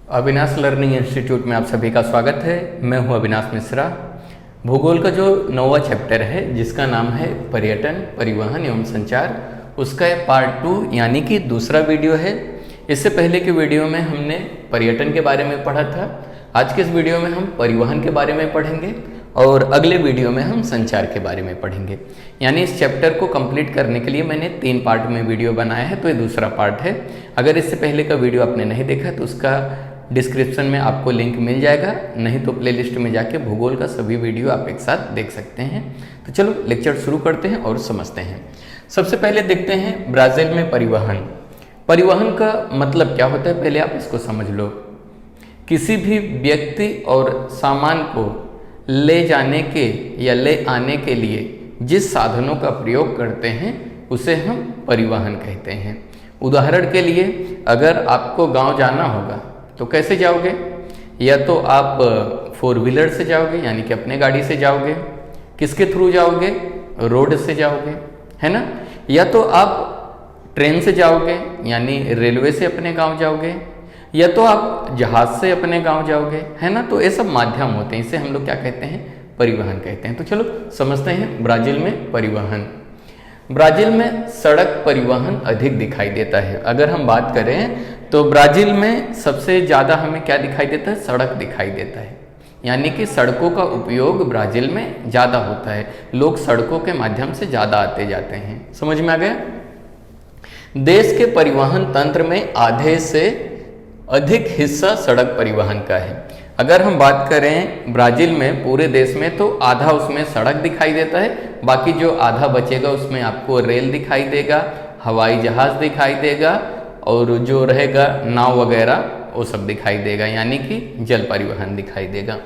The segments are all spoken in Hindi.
अविनाश लर्निंग इंस्टीट्यूट में आप सभी का स्वागत है। मैं हूं अविनाश मिश्रा। भूगोल का जो 9वां चैप्टर है जिसका नाम है पर्यटन, परिवहन एवं संचार, उसका पार्ट 2 यानी कि दूसरा वीडियो है। इससे पहले के वीडियो में हमने पर्यटन के बारे में पढ़ा था। आज के इस वीडियो में हम परिवहन के बारे में पढ़ेंगे और अगले वीडियो में हम संचार के बारे में पढ़ेंगे। यानी इस चैप्टर को कंप्लीट करने के लिए मैंने 3 पार्ट में वीडियो बनाया है, तो ये दूसरा पार्ट है। अगर इससे पहले का वीडियो आपने नहीं देखा तो उसका डिस्क्रिप्शन में आपको लिंक मिल जाएगा, नहीं तो प्लेलिस्ट में जाके भूगोल का सभी वीडियो आप एक साथ देख सकते हैं। तो चलो लेक्चर शुरू करते हैं और समझते हैं। सबसे पहले देखते हैं ब्राज़ील में परिवहन। परिवहन का मतलब क्या होता है, पहले आप इसको समझ लो। किसी भी व्यक्ति और सामान को ले जाने के या ले आने के लिए जिस साधनों का प्रयोग करते हैं उसे हम परिवहन कहते हैं। उदाहरण के लिए अगर आपको गांव जाना होगा तो कैसे जाओगे? या तो आप 4 व्हीलर से जाओगे यानी कि अपने गाड़ी से जाओगे। किसके थ्रू जाओगे? रोड से जाओगे, है ना। या तो आप ट्रेन से जाओगे यानी रेलवे से अपने गांव जाओगे, या तो आप जहाज से अपने गांव जाओगे, है ना। तो ये सब माध्यम होते हैं, इसे हम लोग क्या कहते हैं? परिवहन कहते हैं। तो चलो समझते हैं ब्राज़ील में परिवहन। ब्राज़ील में सड़क परिवहन अधिक दिखाई देता है। अगर हम बात करें तो ब्राज़ील में सबसे ज़्यादा हमें क्या दिखाई देता है? सड़क दिखाई देता है। यानी कि सड़कों का उपयोग ब्राज़ील में ज़्यादा होता है। लोग सड़कों के माध्यम से ज़्यादा आते जाते हैं। समझ में आ गया? देश के परिवहन तंत्र में आधे से अधिक हिस्सा सड़क परिवहन का है। अगर हम बात करें ब्राज़ील में पूरे देश में तो आधा उसमें सड़क दिखाई देता है, बाकी जो आधा बचेगा उसमें आपको रेल दिखाई देगा, हवाई जहाज़ दिखाई देगा और जो रहेगा नाव वगैरह वो सब दिखाई देगा, यानी कि जल परिवहन दिखाई देगा।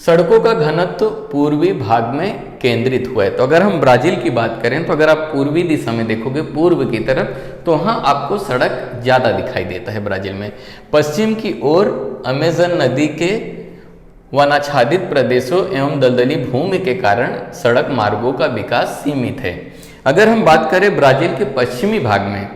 सड़कों का घनत्व पूर्वी भाग में केंद्रित हुआ है। तो अगर हम ब्राज़ील की बात करें तो अगर आप पूर्वी दिशा में देखोगे पूर्व की तरफ तो वहाँ आपको सड़क ज़्यादा दिखाई देता है ब्राज़ील में। पश्चिम की ओर अमेज़न नदी के वनाच्छादित प्रदेशों एवं दलदली भूमि के कारण सड़क मार्गों का विकास सीमित है। अगर हम बात करें ब्राज़ील के पश्चिमी भाग में,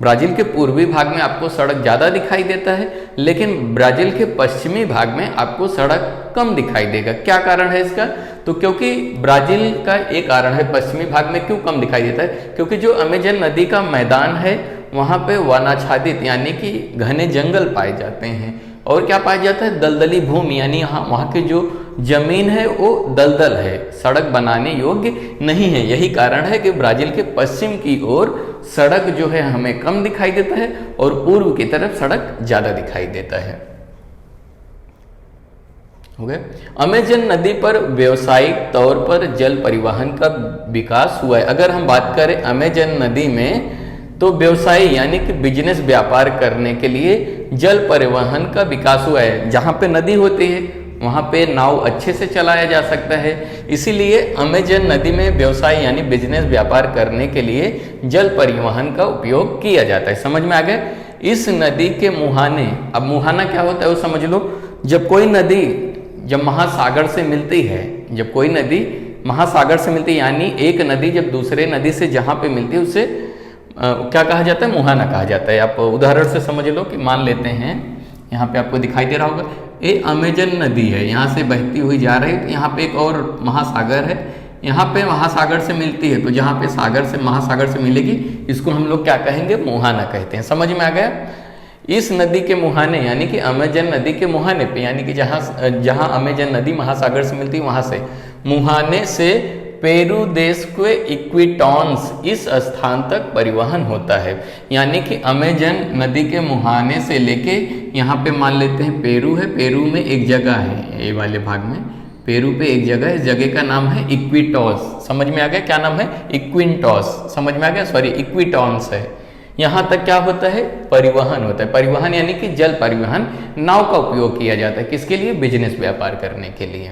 ब्राज़ील के पूर्वी भाग में आपको सड़क ज़्यादा दिखाई देता है, लेकिन ब्राज़ील के पश्चिमी भाग में आपको सड़क कम दिखाई देगा। क्या कारण है इसका? तो क्योंकि ब्राज़ील का एक कारण है पश्चिमी भाग में क्यों कम दिखाई देता है, क्योंकि जो अमेजन नदी का मैदान है वहाँ पे वनाच्छादित यानी कि घने जंगल पाए जाते हैं। और क्या पाया जाता है? दलदली भूमि, यानी वहाँ की जो जमीन है वो दलदल है, सड़क बनाने योग्य नहीं है। यही कारण है कि ब्राज़ील के पश्चिम की ओर सड़क जो है हमें कम दिखाई देता है और पूर्व की तरफ सड़क ज़्यादा दिखाई देता है। हो गया। अमेजन नदी पर व्यावसायिक तौर पर जल परिवहन का विकास हुआ है। अगर हम बात करें अमेजन नदी में तो व्यवसाय यानी कि बिजनेस व्यापार करने के लिए जल परिवहन का विकास हुआ है। जहाँ पे नदी होती है वहाँ पे नाव अच्छे से चलाया जा सकता है, इसीलिए अमेजन नदी में व्यवसाय यानी बिजनेस व्यापार करने के लिए जल परिवहन का उपयोग किया जाता है। समझ में आ गया? इस नदी के मुहाने, अब मुहाना क्या होता है वो समझ लो। जब कोई नदी जब महासागर से मिलती है, जब कोई नदी महासागर से मिलती है यानी एक नदी जब दूसरे नदी से जहाँ पे मिलती है उसे क्या कहा जाता है? मुहाना कहा जाता है। आप उदाहरण से समझ लो कि मान लेते हैं यहाँ पे आपको दिखाई दे रहा होगा ये अमेजन नदी है, यहाँ से बहती हुई जा रही है। तो यहाँ पे एक और महासागर है, यहाँ पे महासागर से मिलती है, तो जहाँ पे सागर से महासागर से मिलेगी इसको हम लोग क्या कहेंगे? मुहाना कहते हैं। समझ में आ गया? इस नदी के मुहाने यानी कि अमेजन नदी के मुहाने पे यानी कि जहाँ अमेजन नदी महासागर से मिलती है वहाँ से मुहाने से पेरू देश के इक्विटॉन्स इस स्थान तक परिवहन होता है। यानी कि अमेजन नदी के मुहाने से लेके यहाँ पे मान लेते हैं पेरू है, पेरू में एक जगह है, ये वाले भाग में पेरू पे एक जगह है, इस जगह का नाम है इक्विटॉस। समझ में आ गया? क्या नाम है? इक्विटॉस। समझ में आ गया? सॉरी, इक्विटॉन्स है। यहाँ तक क्या होता है? परिवहन होता है। परिवहन यानी कि जल परिवहन, नाव का उपयोग किया जाता है। किसके लिए? बिजनेस व्यापार करने के लिए।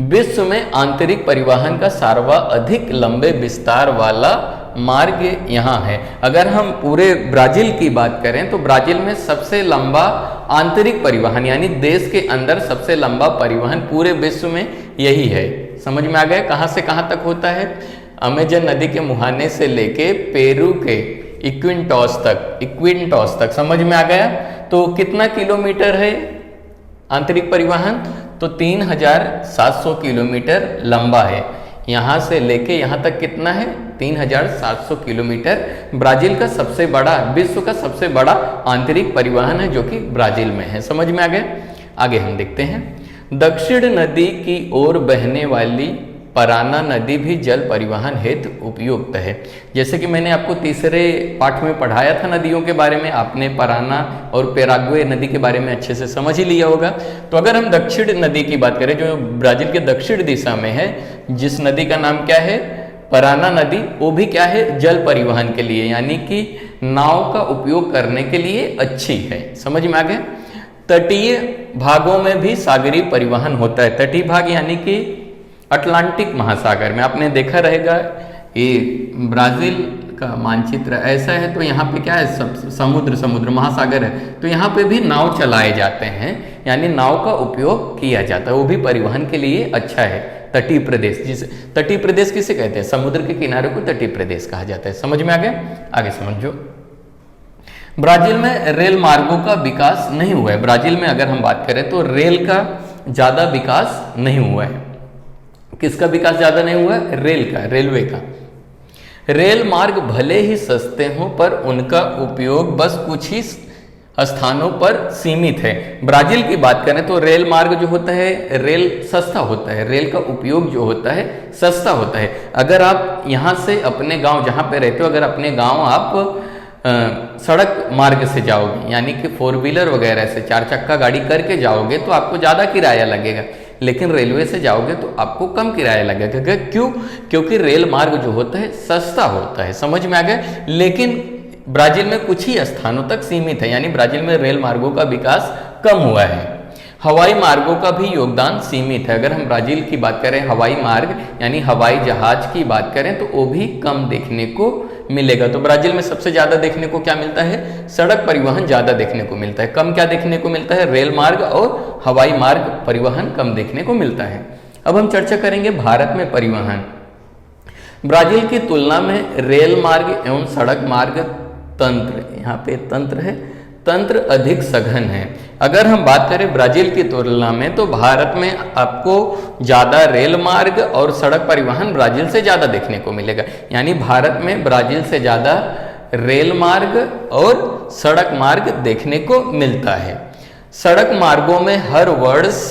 विश्व में आंतरिक परिवहन का सर्वाधिक लंबे विस्तार वाला मार्ग यहाँ है। अगर हम पूरे ब्राज़ील की बात करें तो ब्राज़ील में सबसे लंबा आंतरिक परिवहन यानी देश के अंदर सबसे लंबा परिवहन पूरे विश्व में यही है। समझ में आ गया? कहाँ से कहाँ तक होता है? अमेजन नदी के मुहाने से लेके पेरू के इक्विंटॉस तक समझ में आ गया। तो कितना किलोमीटर है आंतरिक परिवहन? तो 3700 किलोमीटर लंबा है। यहाँ से लेके यहाँ तक कितना है? 3700 किलोमीटर। ब्राजील का सबसे बड़ा, विश्व का सबसे बड़ा आंतरिक परिवहन है जो कि ब्राजील में है। समझ में आ गया। आगे हम देखते हैं, दक्षिण नदी की ओर बहने वाली पराना नदी भी जल परिवहन हेतु उपयुक्त है। जैसे कि मैंने आपको तीसरे पाठ में पढ़ाया था नदियों के बारे में, आपने पराना और पैराग्वे नदी के बारे में अच्छे से समझ ही लिया होगा। तो अगर हम दक्षिण नदी की बात करें जो ब्राजील के दक्षिण दिशा में है, जिस नदी का नाम क्या है? पराना नदी, वो भी क्या है? जल परिवहन के लिए, यानी कि नाव का उपयोग करने के लिए अच्छी है। समझ में आ गया। तटीय भागों में भी सागरीय परिवहन होता है। तटीय भाग यानी कि अटलांटिक महासागर में, आपने देखा रहेगा ये ब्राजील का मानचित्र ऐसा है, तो यहाँ पे क्या है? समुद्र महासागर है, तो यहाँ पे भी नाव चलाए जाते हैं, यानी नाव का उपयोग किया जाता है, वो भी परिवहन के लिए अच्छा है। तटीय प्रदेश, जिसे तटीय प्रदेश किसे कहते हैं? समुद्र के किनारे को तटीय प्रदेश कहा जाता है। समझ में आ गया। आगे समझो, ब्राजील में रेल मार्गों का विकास नहीं हुआ है। ब्राजील में अगर हम बात करें तो रेल का ज्यादा विकास नहीं हुआ है। किसका विकास ज्यादा नहीं हुआ है? रेल का, रेलवे का। रेल मार्ग भले ही सस्ते हों पर उनका उपयोग बस कुछ ही स्थानों पर सीमित है। ब्राजील की बात करें तो रेल मार्ग जो होता है, रेल सस्ता होता है, रेल का उपयोग जो होता है सस्ता होता है। अगर आप यहाँ से अपने गांव जहाँ पे रहते हो, अगर अपने गांव आप सड़क मार्ग से जाओगे, यानी कि 4 व्हीलर वगैरह से 4 चक्का गाड़ी करके जाओगे तो आपको ज़्यादा किराया लगेगा, लेकिन रेलवे से जाओगे तो आपको कम किराया लगेगा। क्यों? क्योंकि रेल मार्ग जो होता है सस्ता होता है। समझ में आ गया। लेकिन ब्राजील में कुछ ही स्थानों तक सीमित है, यानी ब्राजील में रेल मार्गों का विकास कम हुआ है। हवाई मार्गों का भी योगदान सीमित है। अगर हम ब्राजील की बात करें, हवाई मार्ग यानी हवाई जहाज की बात करें तो वो भी कम देखने को मिलेगा। तो ब्राजील में सबसे ज्यादा देखने को क्या मिलता है? सड़क परिवहन ज्यादा देखने को मिलता है। कम क्या देखने को मिलता है? रेल मार्ग और हवाई मार्ग परिवहन कम देखने को मिलता है। अब हम चर्चा करेंगे भारत में परिवहन। ब्राजील की तुलना में रेल मार्ग एवं सड़क मार्ग तंत्र, यहाँ पे तंत्र है, तंत्र अधिक सघन है। अगर हम बात करें ब्राजील की तुलना में तो भारत में आपको ज़्यादा रेल मार्ग और सड़क परिवहन ब्राजील से ज़्यादा देखने को मिलेगा। यानी भारत में ब्राजील से ज़्यादा रेल मार्ग और सड़क मार्ग देखने को मिलता है। सड़क मार्गों में हर वर्ष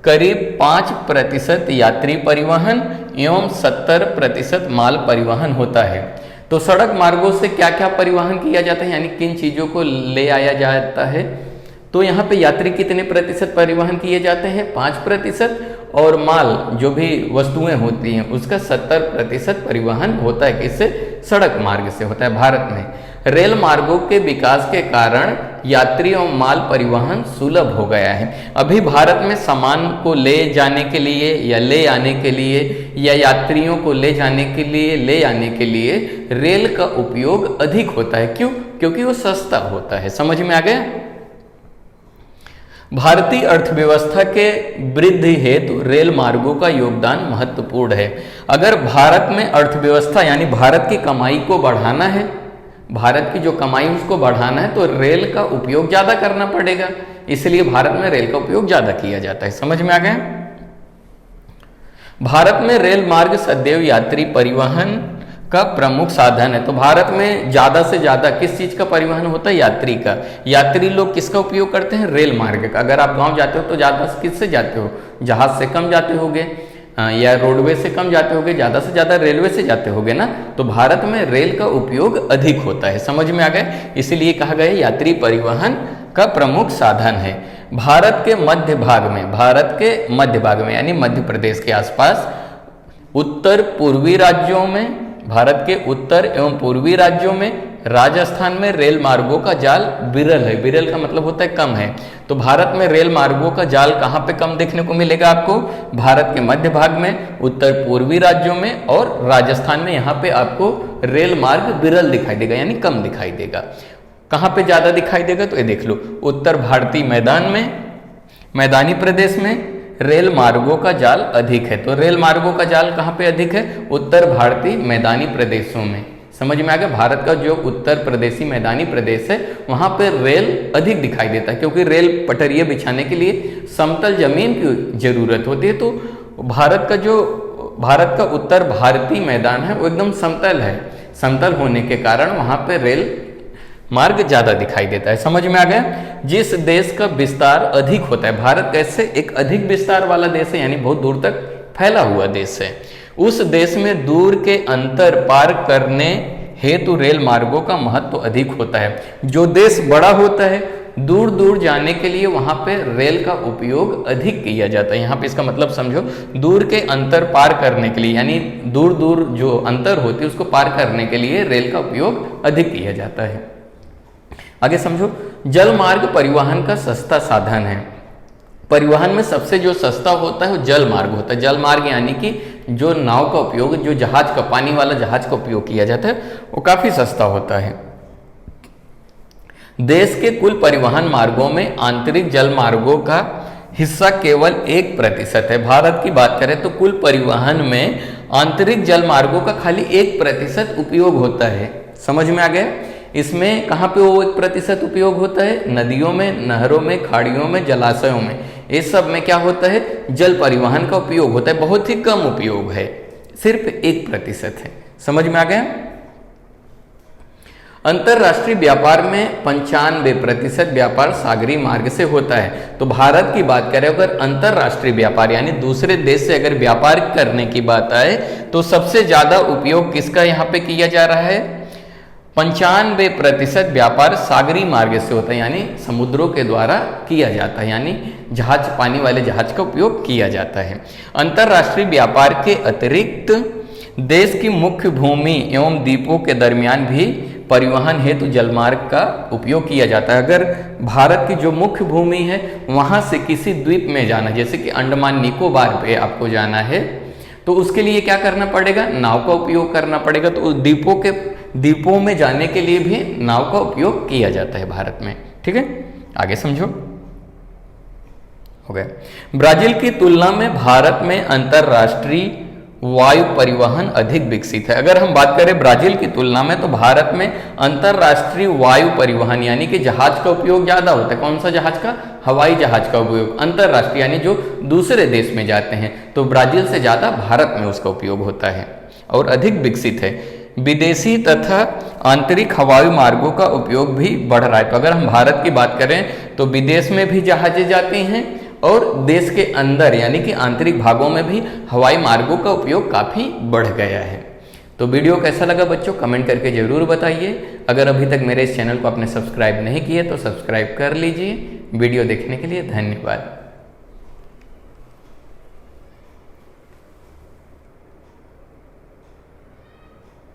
करीब 5% यात्री परिवहन एवं 70% माल परिवहन होता है। तो सड़क मार्गों से क्या क्या परिवहन किया जाता है, यानी किन चीज़ों को ले आया जाता है? तो यहाँ पे यात्री कितने प्रतिशत परिवहन किए जाते हैं? 5%, और माल जो भी वस्तुएं होती हैं उसका 70% परिवहन होता है। किससे? सड़क मार्ग से होता है भारत में। रेल मार्गों के विकास के कारण यात्री और माल परिवहन सुलभ हो गया है। अभी भारत में सामान को ले जाने के लिए या ले आने के लिए या यात्रियों को ले जाने के लिए ले आने के लिए रेल का उपयोग अधिक होता है। क्यों? क्योंकि वो सस्ता होता है। समझ में आ गया। भारतीय अर्थव्यवस्था के वृद्धि हेतु रेल मार्गों का योगदान महत्वपूर्ण है। अगर भारत में अर्थव्यवस्था यानी भारत की कमाई को बढ़ाना है, भारत की जो कमाई उसको बढ़ाना है, तो रेल का उपयोग ज़्यादा करना पड़ेगा। इसलिए भारत में रेल का उपयोग ज़्यादा किया जाता है। समझ में आ गया। भारत में रेल मार्ग सदैव यात्री परिवहन का प्रमुख साधन है। तो भारत में ज़्यादा से ज़्यादा किस चीज़ का परिवहन होता है? यात्री का। यात्री लोग किसका उपयोग करते हैं? रेल मार्ग का। अगर आप गांव जाते हो तो ज़्यादा किससे जाते हो? जहाज़ से कम जाते होगे या रोडवे से कम जाते होगे, ज़्यादा से ज़्यादा रेलवे से जाते होगे ना। तो भारत में रेल का उपयोग अधिक होता है। समझ में आ गए। इसीलिए कहा गया यात्री परिवहन का प्रमुख साधन है। भारत के मध्य भाग में यानी मध्य प्रदेश के आसपास उत्तर पूर्वी राज्यों में, भारत के उत्तर एवं पूर्वी राज्यों में, राजस्थान में रेल मार्गों का जाल विरल है। विरल का मतलब होता है कम है। तो भारत में रेल मार्गों का जाल कहाँ पे कम देखने को मिलेगा आपको? भारत के मध्य भाग में, उत्तर पूर्वी राज्यों में और राजस्थान में। यहाँ पे आपको रेल मार्ग विरल दिखाई देगा, यानी कम दिखाई देगा। कहाँ पे ज्यादा दिखाई देगा? तो ये देख लो, उत्तर भारतीय मैदान में, मैदानी प्रदेश में रेल मार्गों का जाल अधिक है। तो रेल मार्गों का जाल कहाँ पे अधिक है? उत्तर भारतीय मैदानी प्रदेशों में। समझ में आ गया। भारत का जो उत्तर प्रदेशी मैदानी प्रदेश है वहां पर रेल अधिक दिखाई देता है, क्योंकि रेल पटरियां बिछाने के लिए समतल जमीन की जरूरत होती है। तो भारत का उत्तर भारतीय मैदान है वो एकदम समतल है। समतल होने के कारण वहां पर रेल मार्ग ज्यादा दिखाई देता है। समझ में आ गया। जिस देश का विस्तार अधिक होता है, भारत कैसे एक अधिक विस्तार वाला देश है, यानी बहुत दूर तक फैला हुआ देश है, उस देश में दूर के अंतर पार करने हेतु रेल मार्गों का महत्व अधिक होता है। जो देश बड़ा होता है दूर दूर जाने के लिए वहां पे रेल का उपयोग अधिक किया जाता है। यहाँ पे इसका मतलब समझो, दूर के अंतर पार करने के लिए, यानी दूर दूर जो अंतर होती है उसको पार करने के लिए रेल का उपयोग अधिक किया जाता है। आगे समझो, जल मार्ग परिवहन का सस्ता साधन है। परिवहन में सबसे जो सस्ता होता है वो जल मार्ग होता है। जल मार्ग यानी कि जो नाव का उपयोग, जो जहाज का, पानी वाला जहाज का उपयोग किया जाता है वो काफी सस्ता होता है। देश के कुल परिवहन मार्गों में आंतरिक जल मार्गों का हिस्सा केवल 1% है। भारत की बात करें तो कुल परिवहन में आंतरिक जल मार्गों का खाली 1% उपयोग होता है। समझ में आ गया। इसमें कहाँ पे वो 1% उपयोग होता है? नदियों में, नहरों में, खाड़ियों में, जलाशयों में, इस सब में क्या होता है? जल परिवहन का उपयोग होता है। बहुत ही कम उपयोग है, सिर्फ 1% है। समझ में आ गया। अंतरराष्ट्रीय व्यापार में 95% व्यापार सागरीय मार्ग से होता है। तो भारत की बात करें अगर अंतरराष्ट्रीय व्यापार यानी दूसरे देश से अगर व्यापार करने की बात आए तो सबसे ज्यादा उपयोग किसका यहाँ पे किया जा रहा है? 95% व्यापार सागरीय मार्ग से होता है, यानी समुद्रों के द्वारा किया जाता है, यानी जहाज, पानी वाले जहाज का उपयोग किया जाता है। अंतरराष्ट्रीय व्यापार के अतिरिक्त देश की मुख्य भूमि एवं द्वीपों के दरमियान भी परिवहन हेतु जलमार्ग का उपयोग किया जाता है। अगर भारत की जो मुख्य भूमि है वहां से किसी द्वीप में जाना, जैसे कि अंडमान निकोबार पे आपको जाना है, तो उसके लिए क्या करना पड़ेगा? नाव का उपयोग करना पड़ेगा। तो उस द्वीपों में जाने के लिए भी नाव का उपयोग किया जाता है भारत में। ठीक है, आगे समझो। हो गया। ब्राजील की तुलना में भारत में अंतरराष्ट्रीय वायु परिवहन अधिक विकसित है। अगर हम बात करें ब्राजील की तुलना में तो भारत में अंतरराष्ट्रीय वायु परिवहन यानी कि जहाज का उपयोग ज्यादा होता है। कौन सा जहाज का? हवाई जहाज का उपयोग। अंतरराष्ट्रीय यानी जो दूसरे देश में जाते हैं, तो ब्राजील से ज्यादा भारत में उसका उपयोग होता है और अधिक विकसित है। विदेशी तथा आंतरिक हवाई मार्गों का उपयोग भी बढ़ रहा है। तो अगर हम भारत की बात करें तो विदेश में भी जहाजें जाती हैं और देश के अंदर यानी कि आंतरिक भागों में भी हवाई मार्गों का उपयोग काफी बढ़ गया है। तो वीडियो कैसा लगा बच्चों, कमेंट करके जरूर बताइए। अगर अभी तक मेरे इस चैनल को आपने सब्सक्राइब नहीं किया तो सब्सक्राइब कर लीजिए। वीडियो देखने के लिए धन्यवाद।